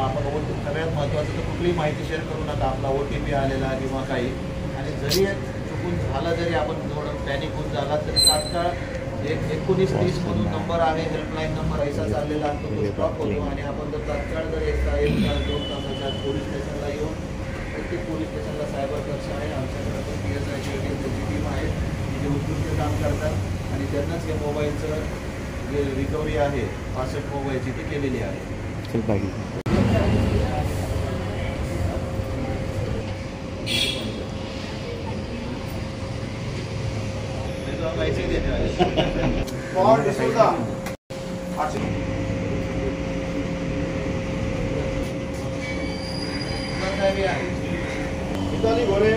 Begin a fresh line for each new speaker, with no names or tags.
आपण सगळ्यात महत्त्वाचं तर कुठलीही माहिती शेअर करू नका, आपला OTP आलेला किंवा काही. आणि जरी चुकून झालं, जरी आपण थोडं पॅनिक होऊन झाला तरी तात्काळ 1930 म्हणून नंबर आहे, हेल्पलाईन नंबर ऐसा चाललेला असतो, तो स्टॉप होतो. आणि आपण जर तात्काळ जर 1 तास 2 तासाच्या पोलीस स्टेशनला येऊन प्रत्येक पोलीस स्टेशनला सायबर कक्ष आहे, आमच्याकडे पण PSIची त्याची टीम आहे की जे उत्कृष्ट काम करतात आणि त्यांनाच हे मोबाईलचं जे रिकव्हरी आहे 65 मोबाईलची ती केलेली आहे. घोरे